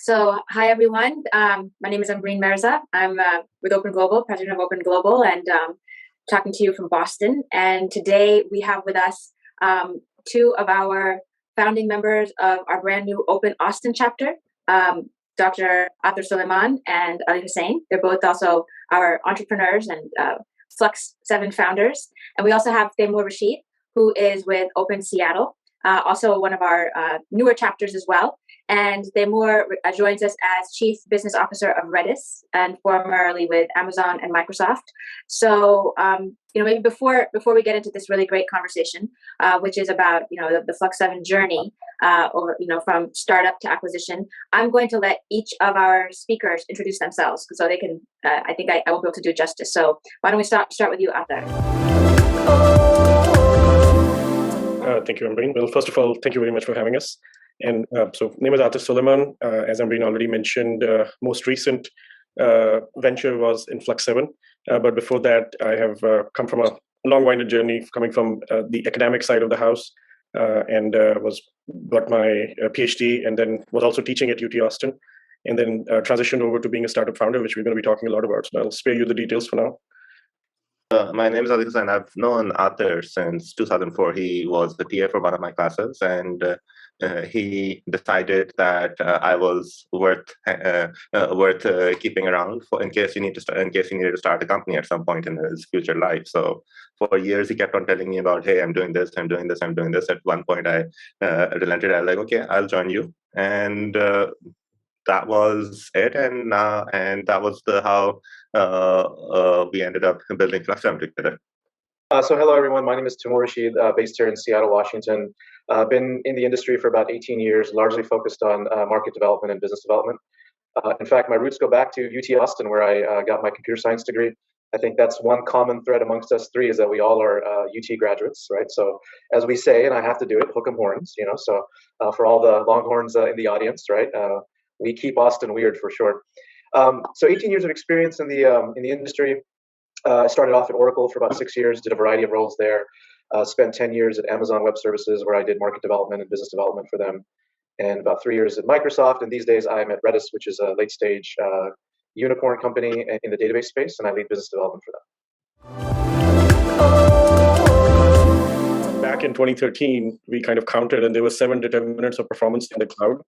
So, hi everyone. My name is Ambreen Mirza. I'm with Open Global, president of Open Global, and talking to you from Boston. And today we have with us two of our founding members of our brand new Open Austin chapter, Dr. Aater Suleman and Ali Hussain. They're both also our entrepreneurs and Flux7 founders. And we also have Taimur Rashid, who is with Open Seattle, also one of our newer chapters as well. And Taimur joins us as Chief Business Officer of Reddis and formerly with Amazon and Microsoft. So, maybe before we get into this really great conversation, which is about, the Flux7 journey, from startup to acquisition, I'm going to let each of our speakers introduce themselves so they can, I think I won't be able to do justice. So why don't we start with you, Aater? Thank you, Ambreen. Well, first of all, thank you very much for having us. And so name is Aater Suleman. As Ambreen already mentioned, most recent venture was in Flux7. But before that, I have come from a long-winded journey coming from the academic side of the house and got my PhD and then was also teaching at UT Austin and then transitioned over to being a startup founder, which we're going to be talking a lot about. So I'll spare you the details for now. My name is Hussain. I've known Aater since 2004. He was the TA for one of my classes, and he decided that I was worth keeping around in case he needed to start a company at some point in his future life. So for years he kept on telling me about, hey, I'm doing this, I'm doing this, I'm doing this. At one point I relented. I was like, okay, I'll join you, and that was it, and that was how we ended up building Flux7 together. So hello everyone, my name is Taimur Rashid, based here in Seattle, Washington. Been in the industry for about 18 years, largely focused on market development and business development. In fact, my roots go back to UT Austin, where I got my computer science degree. I think that's one common thread amongst us three, is that we all are UT graduates, right? So as we say, and I have to do it, hook 'em horns, so for all the Longhorns in the audience, right? We keep Austin weird for sure. So 18 years of experience in the industry. I started off at Oracle for about 6 years, did a variety of roles there. Spent 10 years at Amazon Web Services, where I did market development and business development for them, and about 3 years at Microsoft. And these days I'm at Reddis, which is a late stage unicorn company in the database space, and I lead business development for them. Back in 2013, we kind of counted, and there were 7 determinants of performance in the cloud.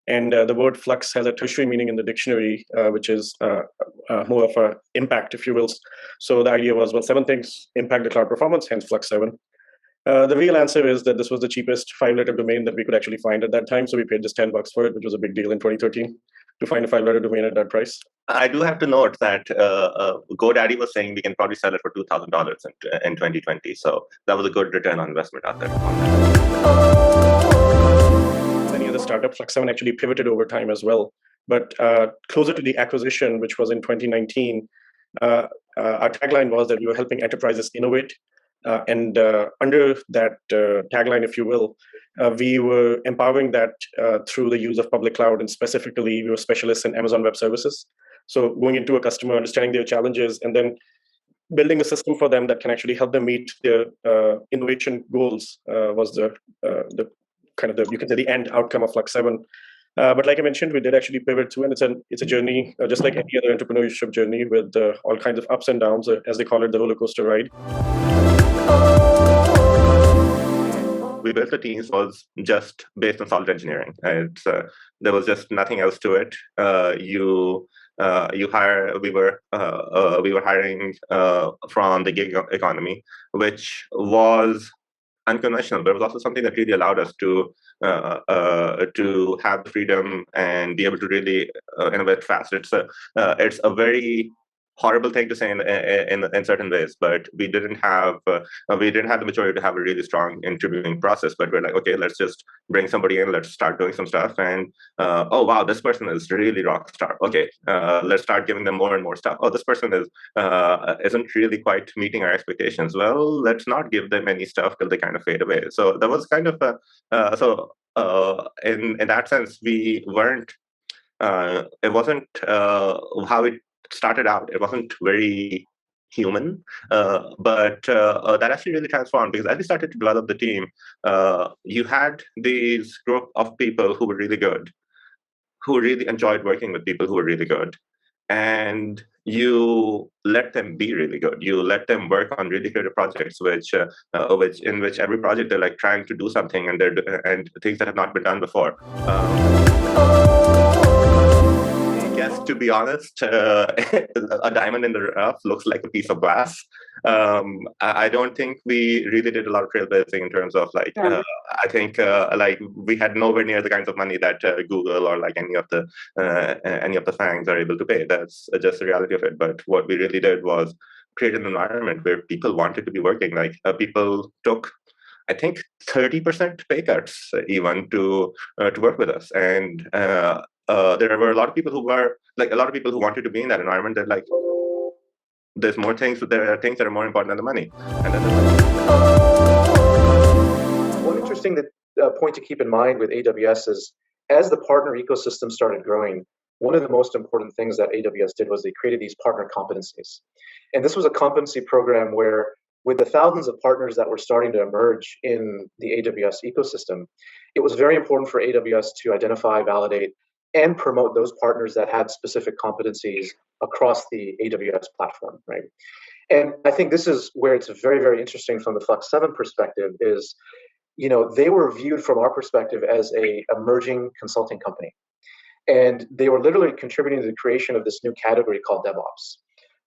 And the word flux has a tertiary meaning in the dictionary, which is more of an impact, if you will. So the idea was, well, 7 things impact the cloud performance, hence Flux7. The real answer is that this was the cheapest 5-letter domain that we could actually find at that time. So we paid just $10 for it, which was a big deal in 2013 to find a 5-letter domain at that price. I do have to note that GoDaddy was saying we can probably sell it for $2,000 in 2020. So that was a good return on investment out there. Many other startups, Flux7 actually pivoted over time as well. But closer to the acquisition, which was in 2019, our tagline was that we were helping enterprises innovate. And under that tagline, if you will, we were empowering that through the use of public cloud, and specifically we were specialists in Amazon Web Services. So going into a customer, understanding their challenges, and then building a system for them that can actually help them meet their innovation goals was the kind of you can say the end outcome of Flux7. But like I mentioned, we did actually pivot to, and it's a journey just like any other entrepreneurship journey with all kinds of ups and downs, as they call it, the roller coaster ride. We built the teams was just based on solid engineering. There was just nothing else to it. We were hiring from the gig economy, which was unconventional, but it was also something that really allowed us to have the freedom and be able to really innovate fast. It's a very horrible thing to say in certain ways, but we didn't have the maturity to have a really strong interviewing process. But we're like, okay, let's just bring somebody in, let's start doing some stuff, and oh wow, this person is really rock star. Okay, let's start giving them more and more stuff. Oh, this person isn't really quite meeting our expectations. Well, let's not give them any stuff till they kind of fade away. So that was kind of in that sense, we weren't. It wasn't how it started out. It wasn't very human, but that actually really transformed, because as we started to develop the team, you had these group of people who were really good, who really enjoyed working with people who were really good, and you let them be really good. You let them work on really creative projects, which in which every project they're like trying to do something, and and things that have not been done before. Yes, to be honest, a diamond in the rough looks like a piece of glass. I don't think we really did a lot of trailblazing in terms of like. I think like we had nowhere near the kinds of money that Google or like any of the FANGs are able to pay. That's just the reality of it. But what we really did was create an environment where people wanted to be working. Like people took, I think, 30% pay cuts even to work with us, and there were a lot of people who wanted to be in that environment. They're like, there's more things. There are things that are more important than the money. And then one interesting point to keep in mind with AWS is, as the partner ecosystem started growing, one of the most important things that AWS did was they created these partner competencies. And this was a competency program where, with the thousands of partners that were starting to emerge in the AWS ecosystem, it was very important for AWS to identify, validate, and promote those partners that had specific competencies across the AWS platform, right? And I think this is where it's very, very interesting from the Flux7 perspective is, they were viewed from our perspective as a emerging consulting company. And they were literally contributing to the creation of this new category called DevOps,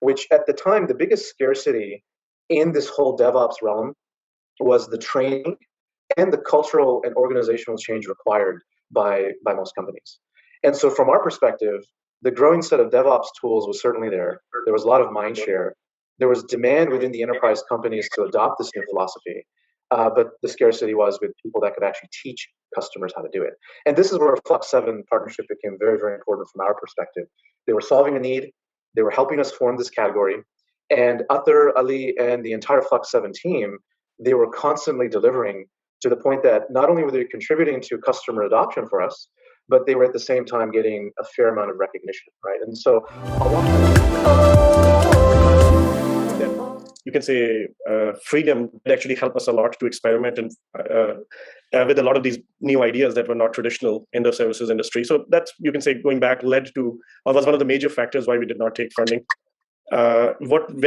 which at the time, the biggest scarcity in this whole DevOps realm was the training and the cultural and organizational change required by most companies. And so from our perspective, the growing set of DevOps tools was certainly there. There was a lot of mind share. There was demand within the enterprise companies to adopt this new philosophy. But the scarcity was with people that could actually teach customers how to do it. And this is where Flux7 partnership became very, very important from our perspective. They were solving a need. They were helping us form this category. And Aater, Ali, and the entire Flux7 team, they were constantly delivering to the point that not only were they contributing to customer adoption for us, but they were at the same time getting a fair amount of recognition, right? And so you can say freedom actually helped us a lot to experiment and with a lot of these new ideas that were not traditional in the services industry. So that's, you can say, going back, led to, or was one of the major factors why we did not take funding. What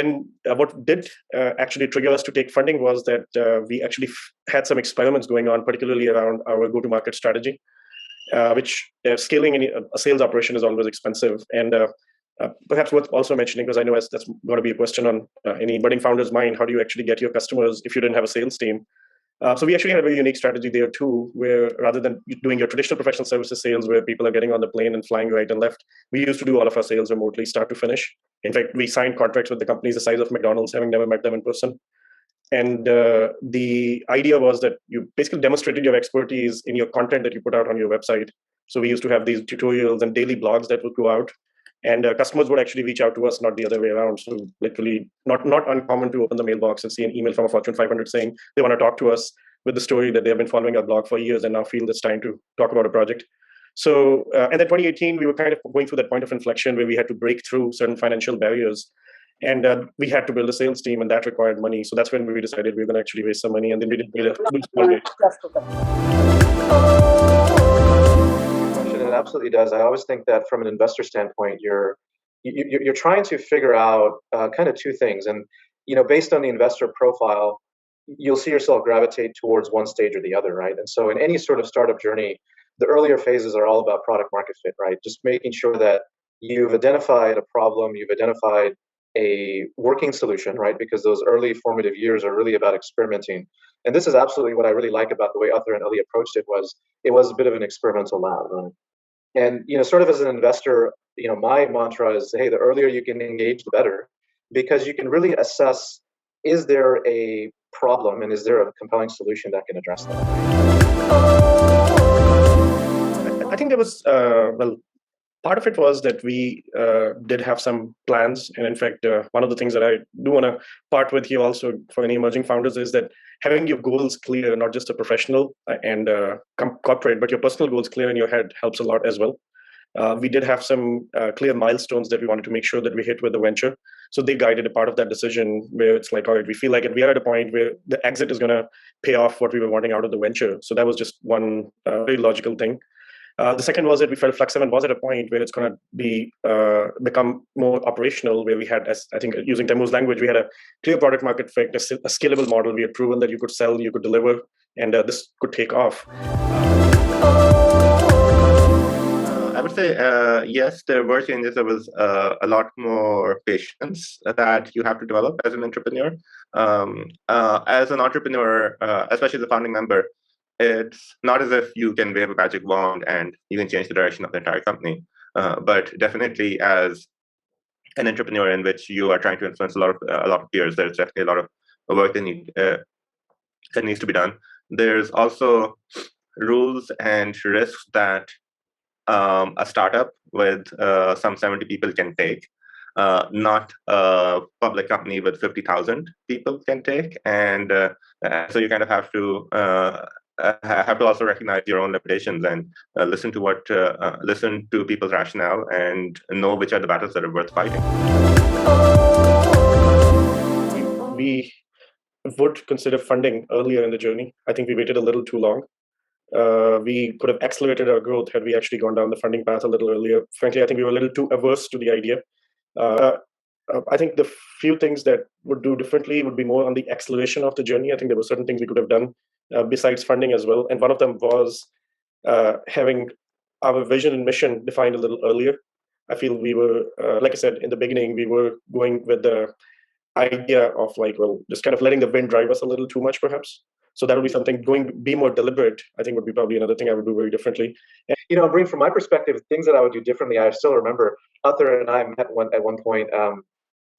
did actually trigger us to take funding was that we actually had some experiments going on, particularly around our go-to-market strategy, which scaling a sales operation is always expensive. And perhaps worth also mentioning, because I know that's going to be a question on any budding founder's mind, how do you actually get your customers if you didn't have a sales team? So we actually had a very unique strategy there too, where rather than doing your traditional professional services sales where people are getting on the plane and flying right and left, we used to do all of our sales remotely, start to finish. In fact, we signed contracts with the companies the size of McDonald's, having never met them in person. And the idea was that you basically demonstrated your expertise in your content that you put out on your website. So we used to have these tutorials and daily blogs that would go out. And customers would actually reach out to us, not the other way around. So literally not uncommon to open the mailbox and see an email from a Fortune 500 saying they want to talk to us with the story that they have been following our blog for years and now feel it's time to talk about a project. So, and then 2018, we were kind of going through that point of inflection where we had to break through certain financial barriers. And we had to build a sales team, and that required money. So that's when we decided we were going to actually raise some money, and then we did a It absolutely does. I always think that from an investor standpoint, you're trying to figure out kind of two things, and based on the investor profile, you'll see yourself gravitate towards one stage or the other, right? And so in any sort of startup journey, the earlier phases are all about product market fit, right? Just making sure that you've identified a problem, you've identified a working solution, right? Because those early formative years are really about experimenting. And this is absolutely what I really like about the way Aater and Ali approached it was a bit of an experimental lab, right? And sort of as an investor, my mantra is, hey, the earlier you can engage, the better, because you can really assess, is there a problem and is there a compelling solution that can address that? I think there was, part of it was that we did have some plans. And in fact, one of the things that I do want to part with here also for any emerging founders is that having your goals clear, not just a professional and corporate, but your personal goals clear in your head helps a lot as well. We did have some clear milestones that we wanted to make sure that we hit with the venture. So they guided a part of that decision where it's like, all right, we feel like we are at a point where the exit is going to pay off what we were wanting out of the venture. So that was just one very logical thing. The second was that we felt Flux7 was at a point where it's going to be become more operational, where we had, as I think using Taimur's language, we had a clear product market fit, a scalable model. We had proven that you could sell, you could deliver, and this could take off. I would say, yes, there were changes. There was a lot more patience that you have to develop as an entrepreneur. As an entrepreneur, especially as a founding member, it's not as if you can wave a magic wand and you can change the direction of the entire company. But definitely as an entrepreneur in which you are trying to influence a lot of peers, there's definitely a lot of work that needs to be done. There's also rules and risks that a startup with some 70 people can take, not a public company with 50,000 people can take. And so you kind of have to also recognize your own limitations and listen to people's rationale and know which are the battles that are worth fighting. We would consider funding earlier in the journey. I think we waited a little too long. We could have accelerated our growth had we actually gone down the funding path a little earlier. Frankly, I think we were a little too averse to the idea. I think the few things that would do differently would be more on the acceleration of the journey. I think there were certain things we could have done besides funding as well. And one of them was having our vision and mission defined a little earlier. I feel we were, like I said, in the beginning, we were going with the idea of just kind of letting the wind drive us a little too much, perhaps. So that would be something be more deliberate, I think would be probably another thing I would do very differently. And, Breen, from my perspective, things that I would do differently, I still remember Aater and I met at one point. I'm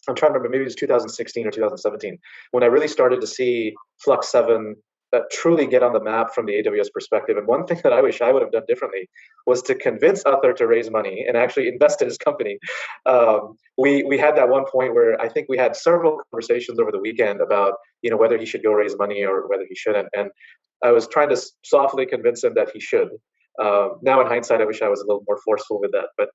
trying to remember, maybe it was 2016 or 2017, when I really started to see Flux7 truly get on the map from the AWS perspective. And one thing that I wish I would have done differently was to convince Aater to raise money and actually invest in his company. We had that one point where I think we had several conversations over the weekend about whether he should go raise money or whether he shouldn't. And I was trying to softly convince him that he should. Now in hindsight, I wish I was a little more forceful with that. But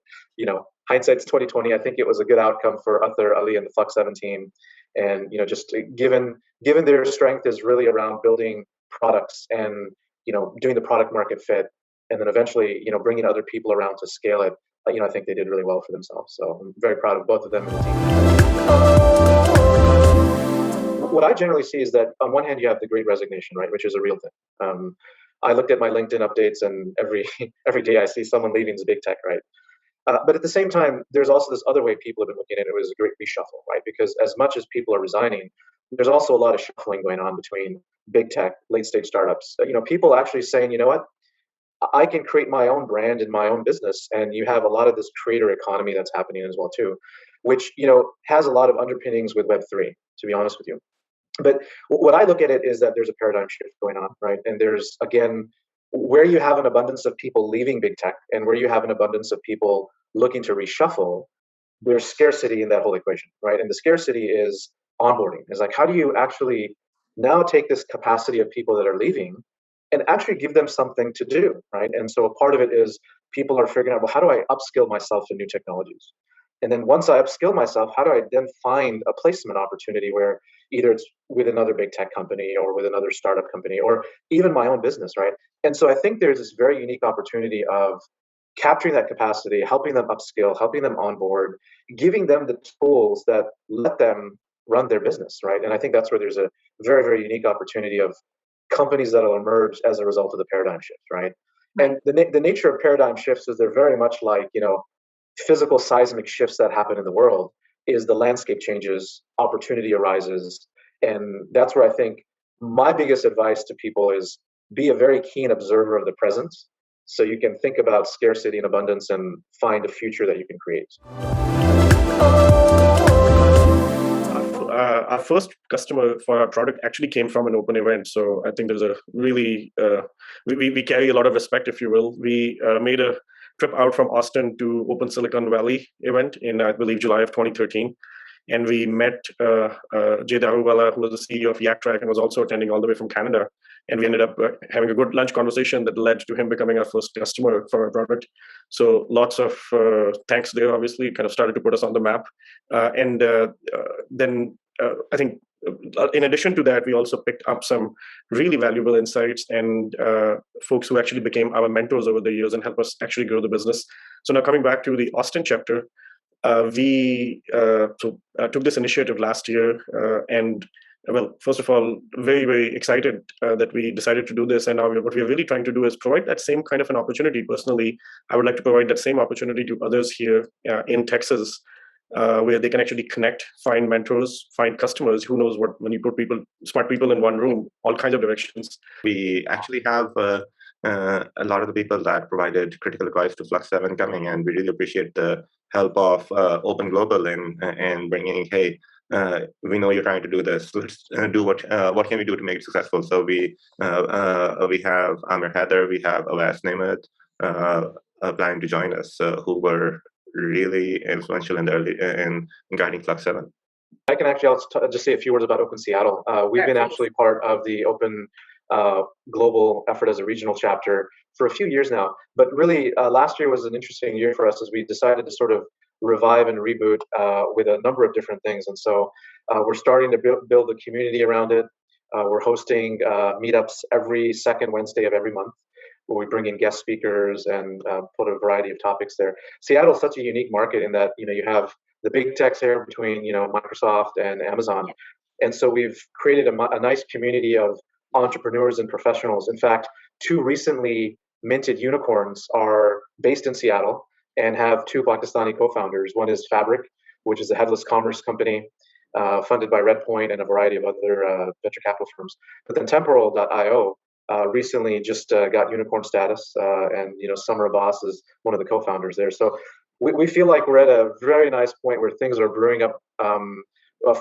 hindsight's 2020. I think it was a good outcome for Aater, Ali, and the Flux7 team. And just given their strength is really around building products and doing the product market fit, and then eventually bringing other people around to scale it. I think they did really well for themselves. So I'm very proud of both of them and the team. What I generally see is that on one hand you have the Great Resignation, right, which is a real thing. I looked at my LinkedIn updates, and every day I see someone leaving the big tech, right? But at the same time, there's also this other way people have been looking at it. It was a great reshuffle, right? Because as much as people are resigning, there's also a lot of shuffling going on between big tech, late stage startups. People actually saying, you know what, I can create my own brand in my own business. And you have a lot of this creator economy that's happening as well too, which has a lot of underpinnings with Web3, to be honest with you. But what I look at it is that there's a paradigm shift going on, right? And there's, again, where you have an abundance of people leaving big tech and where you have an abundance of people looking to reshuffle, there's scarcity in that whole equation, right? And the scarcity is onboarding. It's like, how do you actually now take this capacity of people that are leaving and actually give them something to do, right? And so a part of it is people are figuring out, well, how do I upskill myself in new technologies? And then once I upskill myself, how do I then find a placement opportunity where either it's with another big tech company or with another startup company or even my own business, right? And so I think there's this very unique opportunity of capturing that capacity, helping them upskill, helping them onboard, giving them the tools that let them run their business, right? And I think that's where there's a very, very unique opportunity of companies that will emerge as a result of the paradigm shift, right? And the nature of paradigm shifts is they're very much like, physical seismic shifts that happen in the world. Is the landscape changes, opportunity arises. And that's where I think my biggest advice to people is be a very keen observer of the present so you can think about scarcity and abundance and find a future that you can create. Our first customer for our product actually came from an open event. So I think there's a really, we carry a lot of respect, if you will. We made a trip out from Austin to Open Silicon Valley event in, I believe, July of 2013. And we met Jay Daruwala, who was the CEO of YakTrack and was also attending all the way from Canada. And we ended up having a good lunch conversation that led to him becoming our first customer for our product. So lots of thanks there, obviously, kind of started to put us on the map. And then I think in addition to that, we also picked up some really valuable insights and folks who actually became our mentors over the years and helped us actually grow the business. So now coming back to the Austin chapter, we took this initiative last year, and well, first of all, very, very excited that we decided to do this. And now what we're really trying to do is provide that same kind of an opportunity. Personally, I would like to provide that same opportunity to others here in Texas, where they can actually connect, find mentors, find customers. Who knows what, when you put smart people in one room, all kinds of directions. We actually have a lot of the people that provided critical advice to Flux7 coming, and we really appreciate the help of Open Global in bringing, hey, we know you're trying to do this. Let's do what can we do to make it successful? So we have Amir Heather, we have Awais Nemeth applying to join us, who were really influential in the in guiding Flux7. I can actually just say a few words about Open Seattle. We've been actually part of the Open Global effort as a regional chapter for a few years now. But really, last year was an interesting year for us as we decided to sort of revive and reboot with a number of different things. And so we're starting to build a community around it. We're hosting meetups every second Wednesday of every month, where we bring in guest speakers and put a variety of topics there. Seattle is such a unique market in that you have the big techs here between Microsoft and Amazon, and so we've created a nice community of entrepreneurs and professionals. In fact, 2 recently minted unicorns are based in Seattle and have 2 Pakistani co-founders. One is Fabric, which is a headless commerce company funded by Redpoint and a variety of other venture capital firms. But then Temporal.io recently just got unicorn status, and Summer Abbas is one of the co-founders there. So we feel like we're at a very nice point where things are brewing up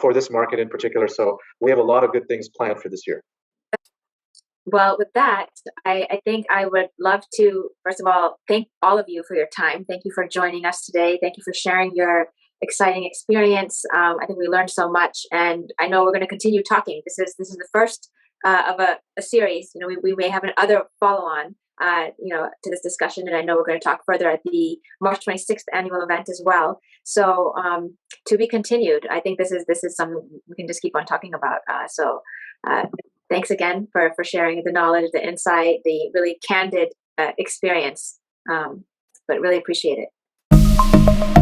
for this market in particular. So we have a lot of good things planned for this year. Well, with that, I think I would love to, first of all, thank all of you for your time. Thank you for joining us today. Thank you for sharing your exciting experience. I think we learned so much, and I know we're going to continue talking. This is the first of a series. We may have another follow-on, to this discussion, and I know we're going to talk further at the March 26th annual event as well. So to be continued. I think this is something we can just keep on talking about. Thanks again for sharing the knowledge, the insight, the really candid experience, but really appreciate it.